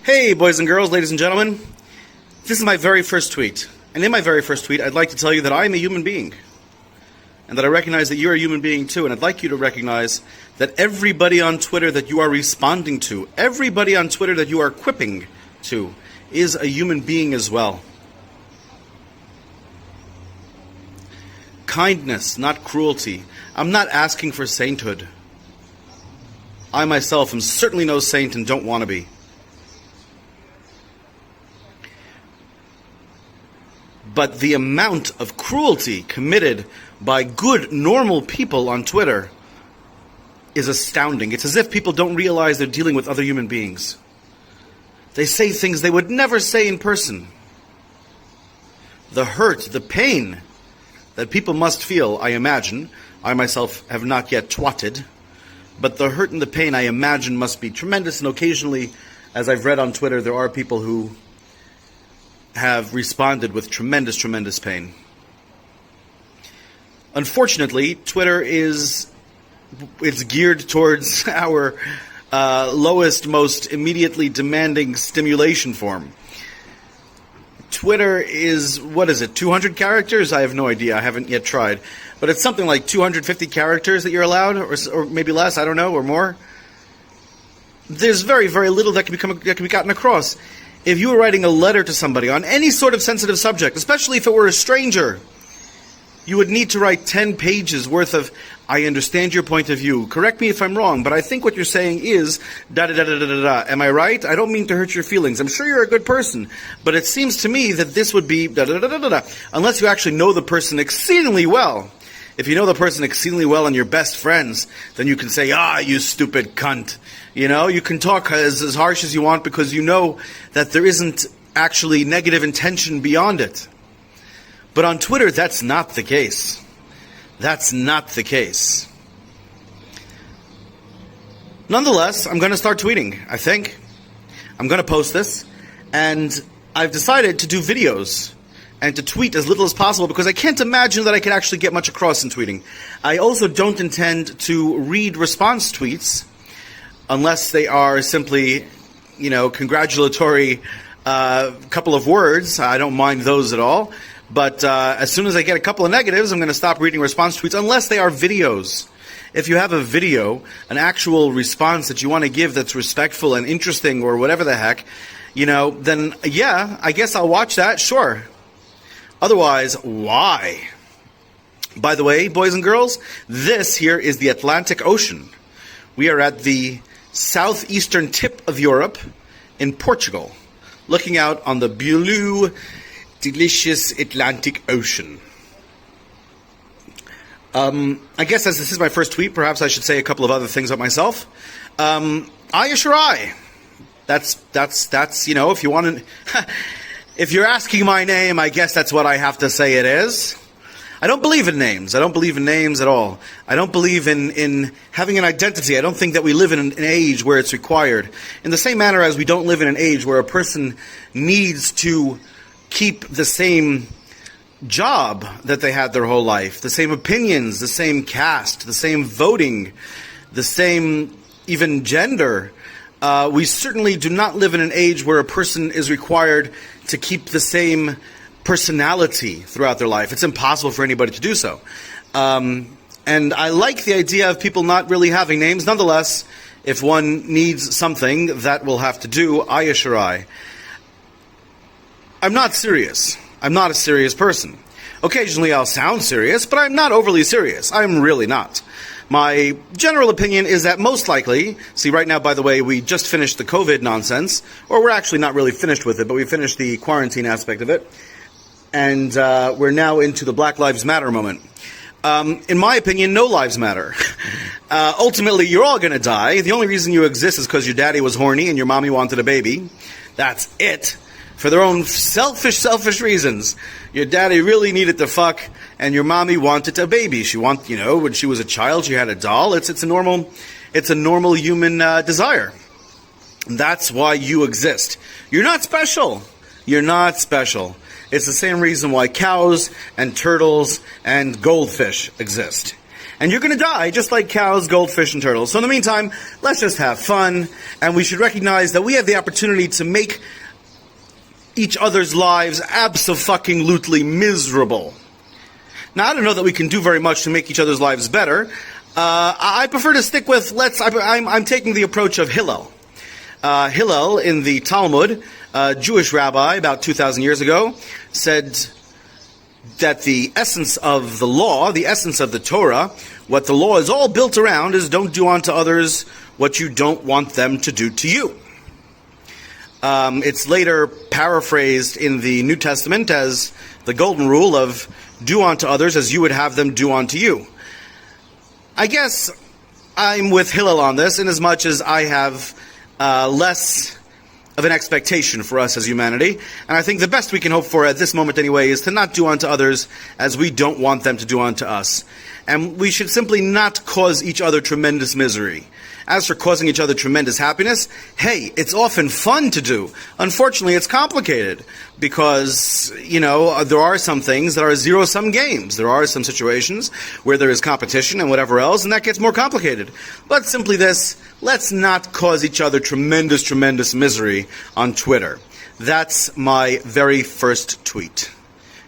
Hey, boys and girls, ladies and gentlemen. This is my very first tweet. And in my very first tweet, I'd like to tell you that I am a human being. And that I recognize that you're a human being too. And I'd like you to recognize that everybody on Twitter that you are responding to, everybody on Twitter that you are quipping to, is a human being as well. Kindness, not cruelty. I'm not asking for sainthood. I myself am certainly no saint and don't want to be. But the amount of cruelty committed by good, normal people on Twitter is astounding. It's as if people don't realize they're dealing with other human beings. They say things they would never say in person. The hurt, the pain that people must feel, I imagine, I myself have not yet twatted, but the hurt and the pain, I imagine, must be tremendous, and occasionally, as I've read on Twitter, there are people who have responded with tremendous, tremendous pain. Unfortunately, Twitter it's geared towards our lowest, most immediately demanding stimulation form. Twitter is, 200 characters? I have no idea. I haven't yet tried. But it's something like 250 characters that you're allowed, or maybe less, I don't know, or more. There's very, very little that can be gotten across. If you were writing a letter to somebody on any sort of sensitive subject, especially if it were a stranger, you would need to write 10 pages worth of, I understand your point of view. Correct me if I'm wrong, but I think what you're saying is da-da-da-da-da-da-da. Am I right? I don't mean to hurt your feelings. I'm sure you're a good person, but it seems to me that this would be da-da-da-da-da-da. Unless you actually know the person exceedingly well. If you know the person exceedingly well and you're best friends, then you can say, you stupid cunt. You know, you can talk as harsh as you want because you know that there isn't actually negative intention beyond it. But on Twitter, that's not the case. That's not the case. Nonetheless, I'm going to start tweeting, I think. I'm going to post this. And I've decided to do videos and to tweet as little as possible because I can't imagine that I can actually get much across in tweeting. I also don't intend to read response tweets unless they are simply, congratulatory couple of words. I don't mind those at all. But as soon as I get a couple of negatives, I'm going to stop reading response tweets unless they are videos. If you have a video, an actual response that you want to give that's respectful and interesting or whatever the heck, then yeah, I guess I'll watch that, sure. Otherwise, why? By the way, boys and girls, this here is the Atlantic Ocean. We are at the southeastern tip of Europe in Portugal, looking out on the blue, delicious Atlantic Ocean. I guess as this is my first tweet, perhaps I should say a couple of other things about myself. Aya Shirai. That's if you want to... If you're asking my name, I guess that's what I have to say it is. I don't believe in names. I don't believe in names at all. I don't believe in having an identity. I don't think that we live in an age where it's required. In the same manner as we don't live in an age where a person needs to keep the same job that they had their whole life, the same opinions, the same caste, the same voting, the same even gender. We certainly do not live in an age where a person is required to keep the same personality throughout their life. It's impossible for anybody to do so. And I like the idea of people not really having names. Nonetheless, if one needs something, that will have to do. Aya Shirai. I'm not serious. I'm not a serious person. Occasionally I'll sound serious, but I'm not overly serious. I'm really not. My general opinion is that most likely, see right now, by the way, we just finished the COVID nonsense, or we're actually not really finished with it, but we finished the quarantine aspect of it, and we're now into the Black Lives Matter moment. In my opinion, no lives matter. Ultimately, you're all going to die. The only reason you exist is because your daddy was horny and your mommy wanted a baby. That's it. For their own selfish reasons. Your daddy really needed to fuck, and your mommy wanted a baby. When she was a child, she had a doll. It's a normal human desire. That's why you exist. You're not special. You're not special. It's the same reason why cows and turtles and goldfish exist. And you're going to die just like cows, goldfish, and turtles. So in the meantime, let's just have fun, and we should recognize that we have the opportunity to make each other's lives abso-fucking-lutely miserable. Now, I don't know that we can do very much to make each other's lives better. I prefer to stick with, I'm taking the approach of Hillel. Hillel, in the Talmud, a Jewish rabbi about 2,000 years ago, said that the essence of the law, the essence of the Torah, what the law is all built around is don't do unto others what you don't want them to do to you. It's later paraphrased in the New Testament as the golden rule of do unto others as you would have them do unto you. I guess I'm with Hillel on this, in as much as I have less of an expectation for us as humanity. And I think the best we can hope for at this moment anyway is to not do unto others as we don't want them to do unto us. And we should simply not cause each other tremendous misery. As for causing each other tremendous happiness, hey, it's often fun to do. Unfortunately, it's complicated because, there are some things that are zero-sum games. There are some situations where there is competition and whatever else, and that gets more complicated. But simply this, let's not cause each other tremendous, tremendous misery on Twitter. That's my very first tweet.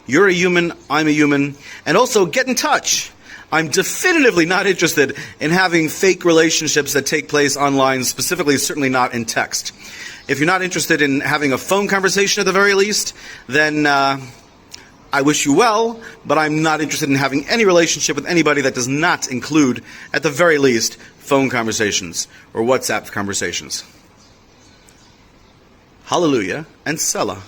You're a human, I'm a human, and also get in touch. I'm definitively not interested in having fake relationships that take place online, specifically certainly not in text. If you're not interested in having a phone conversation at the very least, then I wish you well, but I'm not interested in having any relationship with anybody that does not include, at the very least, phone conversations or WhatsApp conversations. Hallelujah and Selah.